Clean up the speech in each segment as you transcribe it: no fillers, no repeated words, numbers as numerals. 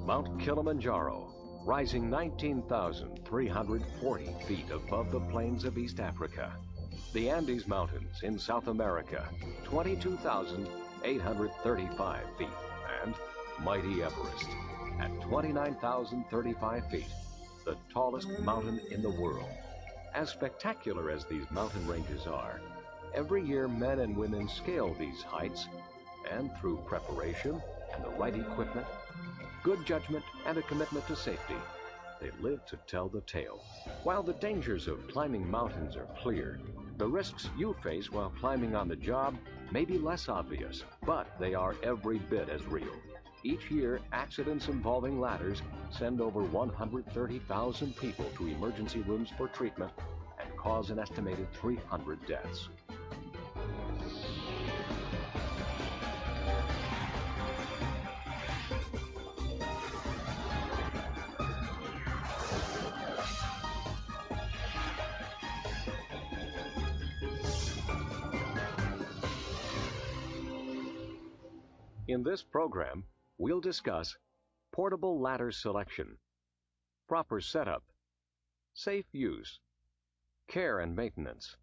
Mount Kilimanjaro, rising 19,340 feet above the plains of East Africa. The Andes Mountains in South America, 22,835 feet. And mighty Everest, at 29,035 feet, the tallest mountain in the world. As spectacular as these mountain ranges are, every year men and women scale these heights, and through preparation and the right equipment, good judgment, and a commitment to safety, they live to tell the tale. While the dangers of climbing mountains are clear, the risks you face while climbing on the job may be less obvious, but they are every bit as real. Each year, accidents involving ladders send over 130,000 people to emergency rooms for treatment and cause an estimated 300 deaths. In this program, we'll discuss portable ladder selection, proper setup, safe use, care and maintenance,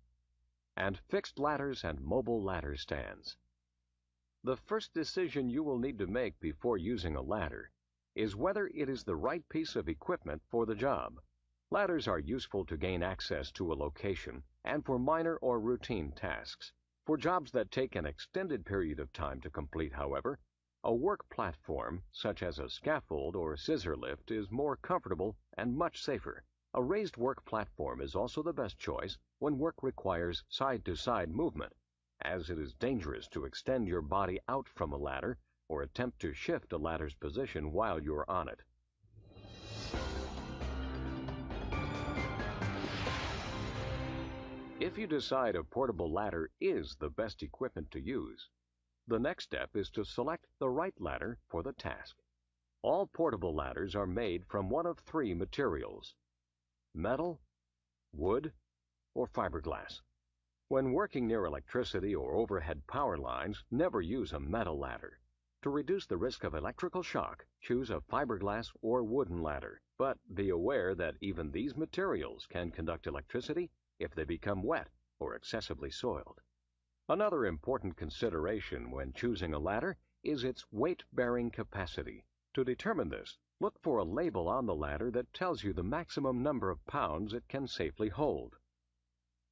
and fixed ladders and mobile ladder stands. The first decision you will need to make before using a ladder is whether it is the right piece of equipment for the job. Ladders are useful to gain access to a location and for minor or routine tasks. For jobs that take an extended period of time to complete, however, a work platform, such as a scaffold or scissor lift, is more comfortable and much safer. A raised work platform is also the best choice when work requires side-to-side movement, as it is dangerous to extend your body out from a ladder or attempt to shift a ladder's position while you're on it. If you decide a portable ladder is the best equipment to use, the next step is to select the right ladder for the task. All portable ladders are made from one of three materials: metal, wood, or fiberglass. When working near electricity or overhead power lines, never use a metal ladder. To reduce the risk of electrical shock, choose a fiberglass or wooden ladder, but be aware that even these materials can conduct electricity if they become wet or excessively soiled. Another important consideration when choosing a ladder is its weight-bearing capacity. To determine this, look for a label on the ladder that tells you the maximum number of pounds it can safely hold.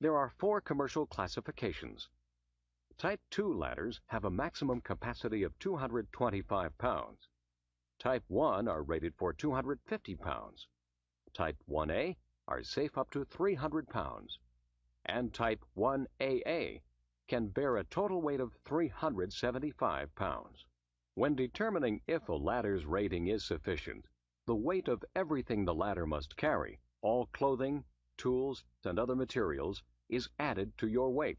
There are 4 commercial classifications. Type 2 ladders have a maximum capacity of 225 pounds. Type 1 are rated for 250 pounds. Type 1A are safe up to 300 pounds. And Type 1AA can bear a total weight of 375 pounds. When determining if a ladder's rating is sufficient, the weight of everything the ladder must carry, all clothing, tools, and other materials, is added to your weight.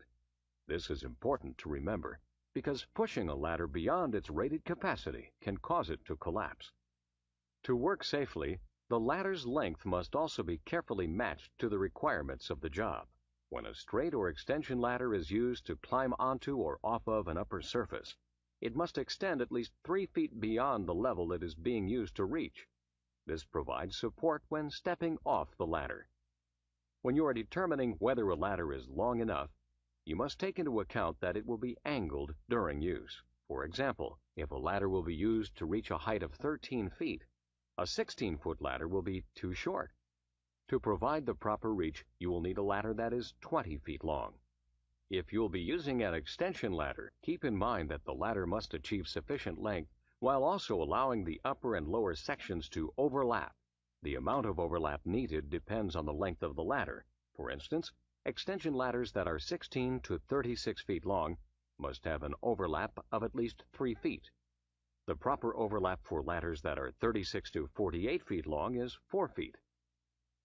This is important to remember, because pushing a ladder beyond its rated capacity can cause it to collapse. To work safely, the ladder's length must also be carefully matched to the requirements of the job. When a straight or extension ladder is used to climb onto or off of an upper surface, it must extend at least 3 feet beyond the level it is being used to reach. This provides support when stepping off the ladder. When you are determining whether a ladder is long enough, you must take into account that it will be angled during use. For example, if a ladder will be used to reach a height of 13 feet, a 16-foot ladder will be too short. To provide the proper reach, you will need a ladder that is 20 feet long. If you'll be using an extension ladder, keep in mind that the ladder must achieve sufficient length while also allowing the upper and lower sections to overlap. The amount of overlap needed depends on the length of the ladder. For instance, extension ladders that are 16 to 36 feet long must have an overlap of at least 3 feet. The proper overlap for ladders that are 36 to 48 feet long is 4 feet.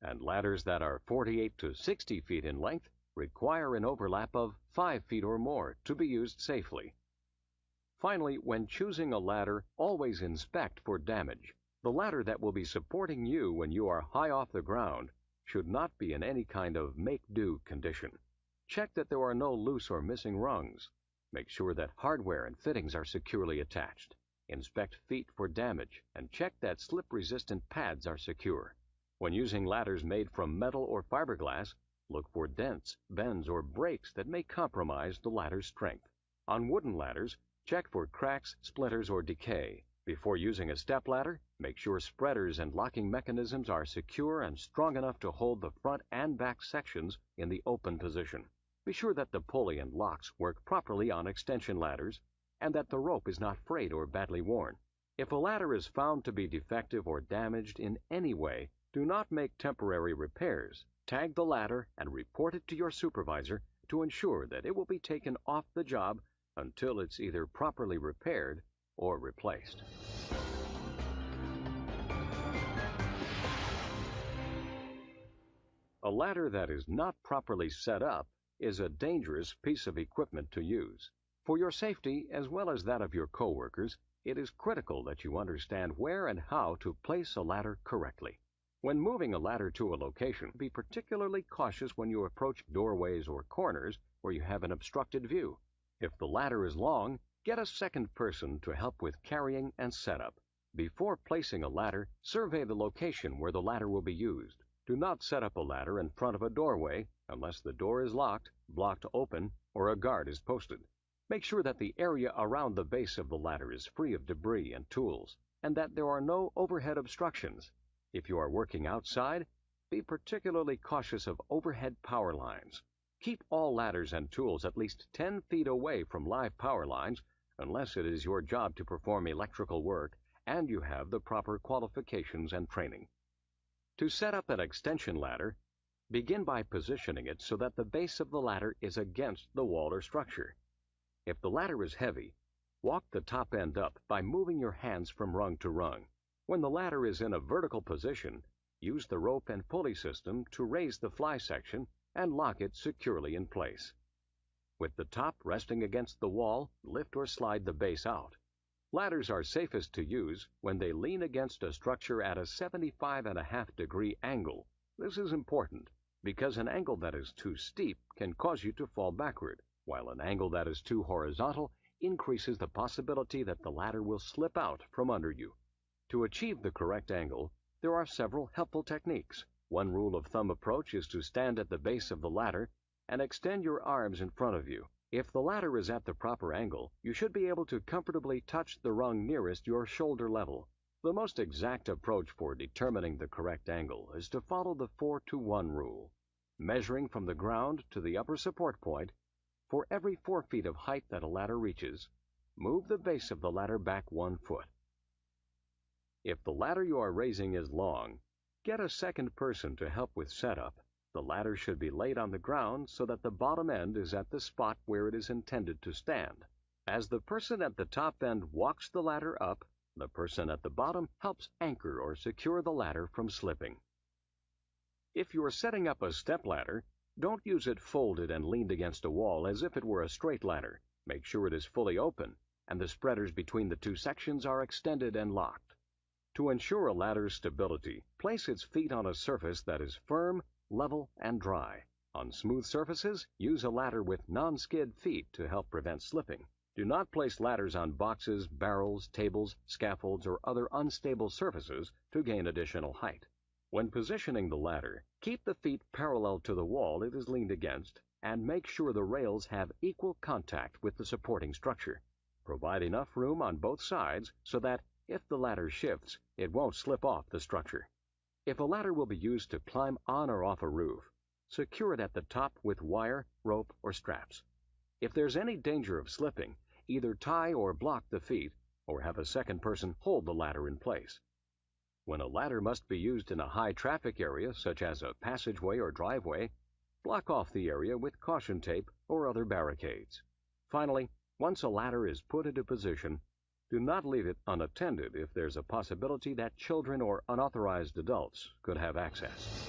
And ladders that are 48 to 60 feet in length require an overlap of 5 feet or more to be used safely. Finally, when choosing a ladder, always inspect for damage. The ladder that will be supporting you when you are high off the ground should not be in any kind of make-do condition. Check that there are no loose or missing rungs. Make sure that hardware and fittings are securely attached. Inspect feet for damage and check that slip-resistant pads are secure. When using ladders made from metal or fiberglass, look for dents, bends, or breaks that may compromise the ladder's strength. On wooden ladders, check for cracks, splinters, or decay. Before using a stepladder, make sure spreaders and locking mechanisms are secure and strong enough to hold the front and back sections in the open position. Be sure that the pulley and locks work properly on extension ladders and that the rope is not frayed or badly worn. If a ladder is found to be defective or damaged in any way, do not make temporary repairs. Tag the ladder and report it to your supervisor to ensure that it will be taken off the job until it's either properly repaired or replaced. A ladder that is not properly set up is a dangerous piece of equipment to use. For your safety as well as that of your coworkers, it is critical that you understand where and how to place a ladder correctly. When moving a ladder to a location, be particularly cautious when you approach doorways or corners where you have an obstructed view. If the ladder is long, get a second person to help with carrying and setup. Before placing a ladder, survey the location where the ladder will be used. Do not set up a ladder in front of a doorway unless the door is locked, blocked open, or a guard is posted. Make sure that the area around the base of the ladder is free of debris and tools, and that there are no overhead obstructions. If you are working outside, be particularly cautious of overhead power lines. Keep all ladders and tools at least 10 feet away from live power lines unless it is your job to perform electrical work and you have the proper qualifications and training. To set up an extension ladder, begin by positioning it so that the base of the ladder is against the wall or structure. If the ladder is heavy, walk the top end up by moving your hands from rung to rung. When the ladder is in a vertical position, use the rope and pulley system to raise the fly section and lock it securely in place. With the top resting against the wall, lift or slide the base out. Ladders are safest to use when they lean against a structure at a 75.5-degree angle. This is important because an angle that is too steep can cause you to fall backward, while an angle that is too horizontal increases the possibility that the ladder will slip out from under you. To achieve the correct angle, there are several helpful techniques. One rule of thumb approach is to stand at the base of the ladder and extend your arms in front of you. If the ladder is at the proper angle, you should be able to comfortably touch the rung nearest your shoulder level. The most exact approach for determining the correct angle is to follow the 4-to-1 rule. Measuring from the ground to the upper support point, for every 4 feet of height that a ladder reaches, move the base of the ladder back 1 foot. If the ladder you are raising is long, get a second person to help with setup. The ladder should be laid on the ground so that the bottom end is at the spot where it is intended to stand. As the person at the top end walks the ladder up, the person at the bottom helps anchor or secure the ladder from slipping. If you are setting up a step ladder, don't use it folded and leaned against a wall as if it were a straight ladder. Make sure it is fully open and the spreaders between the two sections are extended and locked. To ensure a ladder's stability, place its feet on a surface that is firm, level, and dry. On smooth surfaces, use a ladder with non-skid feet to help prevent slipping. Do not place ladders on boxes, barrels, tables, scaffolds, or other unstable surfaces to gain additional height. When positioning the ladder, keep the feet parallel to the wall it is leaned against and make sure the rails have equal contact with the supporting structure. Provide enough room on both sides so that, if the ladder shifts, it won't slip off the structure. If a ladder will be used to climb on or off a roof, secure it at the top with wire, rope, or straps. If there's any danger of slipping, either tie or block the feet, or have a second person hold the ladder in place. When a ladder must be used in a high traffic area, such as a passageway or driveway, block off the area with caution tape or other barricades. Finally, once a ladder is put into position, do not leave it unattended if there's a possibility that children or unauthorized adults could have access.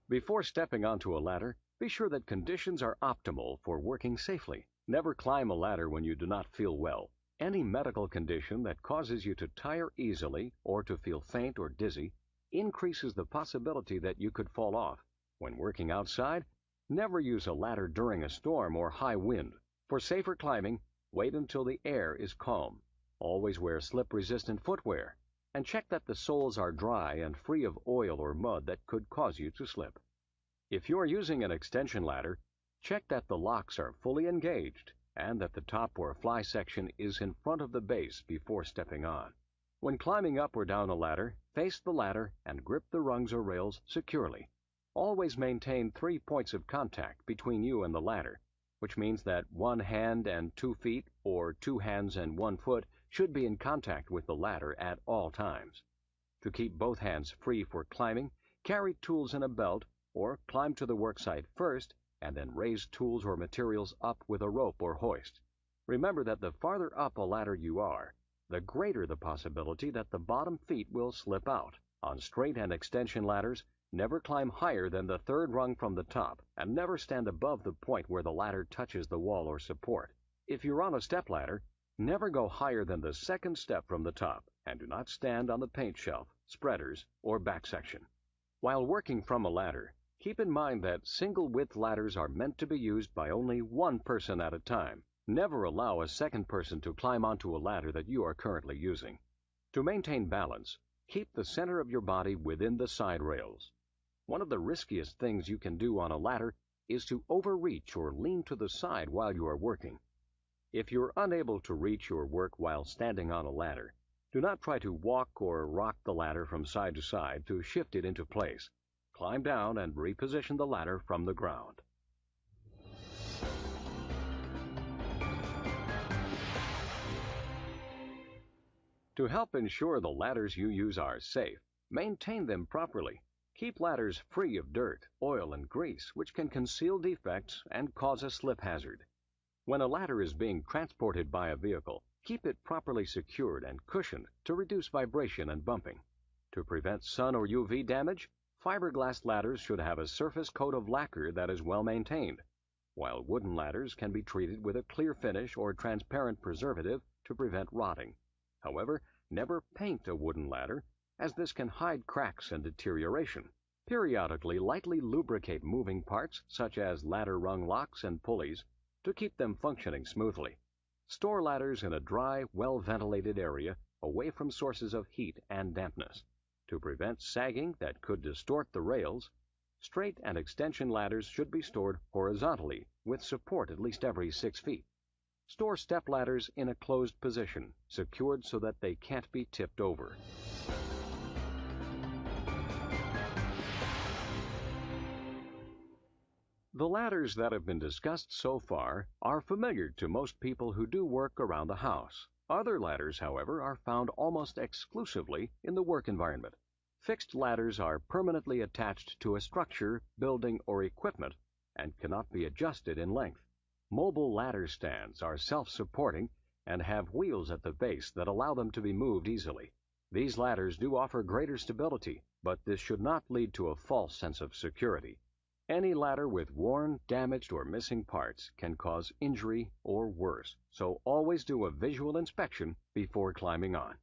Before stepping onto a ladder, be sure that conditions are optimal for working safely. Never climb a ladder when you do not feel well. Any medical condition that causes you to tire easily or to feel faint or dizzy increases the possibility that you could fall off. When working outside, Never use a ladder during a storm or high wind. For safer climbing, wait until the air is calm. Always wear slip-resistant footwear, and check that the soles are dry and free of oil or mud that could cause you to slip. If you are using an extension ladder, check that the locks are fully engaged and that the top or fly section is in front of the base before stepping on. When climbing up or down a ladder, face the ladder and grip the rungs or rails securely. Always maintain 3 points of contact between you and the ladder, which means that 1 hand and 2 feet or 2 hands and 1 foot should be in contact with the ladder at all times. To keep both hands free for climbing, carry tools in a belt or climb to the worksite first and then raise tools or materials up with a rope or hoist. Remember that the farther up a ladder you are, the greater the possibility that the bottom feet will slip out. On straight and extension ladders, never climb higher than the 3rd rung from the top, and never stand above the point where the ladder touches the wall or support. If you're on a stepladder, never go higher than the 2nd step from the top, and do not stand on the paint shelf, spreaders, or back section. While working from a ladder, keep in mind that single-width ladders are meant to be used by only one person at a time. Never allow a second person to climb onto a ladder that you are currently using. To maintain balance, keep the center of your body within the side rails. One of the riskiest things you can do on a ladder is to overreach or lean to the side while you are working. If you're unable to reach your work while standing on a ladder, do not try to walk or rock the ladder from side to side to shift it into place. Climb down and reposition the ladder from the ground. To help ensure the ladders you use are safe, maintain them properly. Keep ladders free of dirt, oil, and grease, which can conceal defects and cause a slip hazard. When a ladder is being transported by a vehicle, keep it properly secured and cushioned to reduce vibration and bumping. To prevent sun or UV damage, fiberglass ladders should have a surface coat of lacquer that is well maintained, while wooden ladders can be treated with a clear finish or transparent preservative to prevent rotting. However, never paint a wooden ladder, as this can hide cracks and deterioration. Periodically lightly lubricate moving parts such as ladder rung locks and pulleys to keep them functioning smoothly. Store ladders in a dry, well-ventilated area away from sources of heat and dampness. To prevent sagging that could distort the rails, straight and extension ladders should be stored horizontally with support at least every 6 feet. Store step ladders in a closed position, secured so that they can't be tipped over. The ladders that have been discussed so far are familiar to most people who do work around the house. Other ladders, however, are found almost exclusively in the work environment. Fixed ladders are permanently attached to a structure, building, or equipment and cannot be adjusted in length. Mobile ladder stands are self-supporting and have wheels at the base that allow them to be moved easily. These ladders do offer greater stability, but this should not lead to a false sense of security. Any ladder with worn, damaged, or missing parts can cause injury or worse, so always do a visual inspection before climbing on.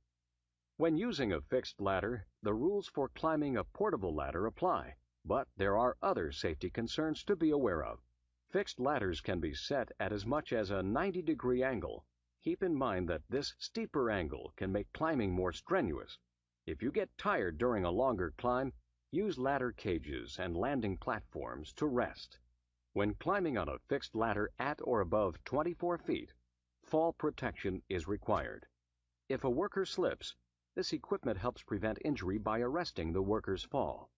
When using a fixed ladder, the rules for climbing a portable ladder apply, but there are other safety concerns to be aware of. Fixed ladders can be set at as much as a 90-degree angle. Keep in mind that this steeper angle can make climbing more strenuous. If you get tired during a longer climb, use ladder cages and landing platforms to rest. When climbing on a fixed ladder at or above 24 feet, fall protection is required. If a worker slips, this equipment helps prevent injury by arresting the worker's fall.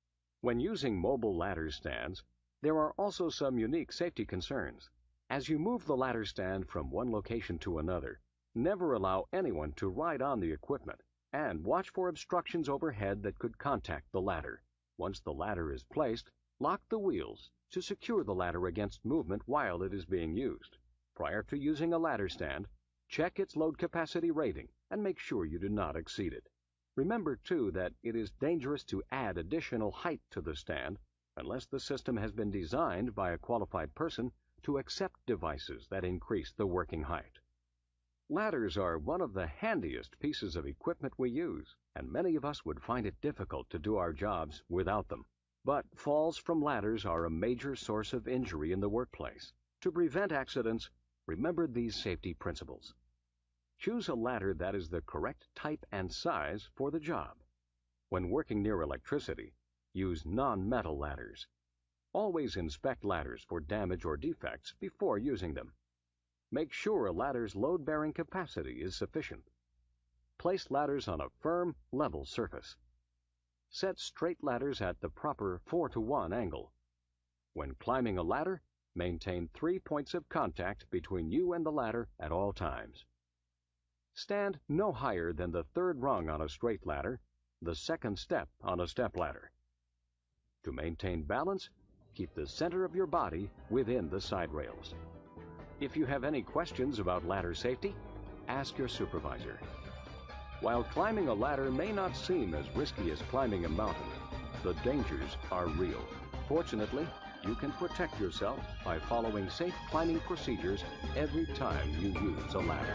When using mobile ladder stands, there are also some unique safety concerns. As you move the ladder stand from one location to another, never allow anyone to ride on the equipment, and watch for obstructions overhead that could contact the ladder. Once the ladder is placed, lock the wheels to secure the ladder against movement while it is being used. Prior to using a ladder stand, check its load capacity rating and make sure you do not exceed it. Remember, too, that it is dangerous to add additional height to the stand unless the system has been designed by a qualified person to accept devices that increase the working height. Ladders are one of the handiest pieces of equipment we use, and many of us would find it difficult to do our jobs without them. But falls from ladders are a major source of injury in the workplace. To prevent accidents, remember these safety principles. Choose a ladder that is the correct type and size for the job. When working near electricity, use non-metal ladders. Always inspect ladders for damage or defects before using them. Make sure a ladder's load-bearing capacity is sufficient. Place ladders on a firm, level surface. Set straight ladders at the proper 4-to-1 angle. When climbing a ladder, maintain 3 points of contact between you and the ladder at all times. Stand no higher than the third rung on a straight ladder, the second step on a step ladder. To maintain balance, keep the center of your body within the side rails. If you have any questions about ladder safety, ask your supervisor. While climbing a ladder may not seem as risky as climbing a mountain, the dangers are real. Fortunately, you can protect yourself by following safe climbing procedures every time you use a ladder.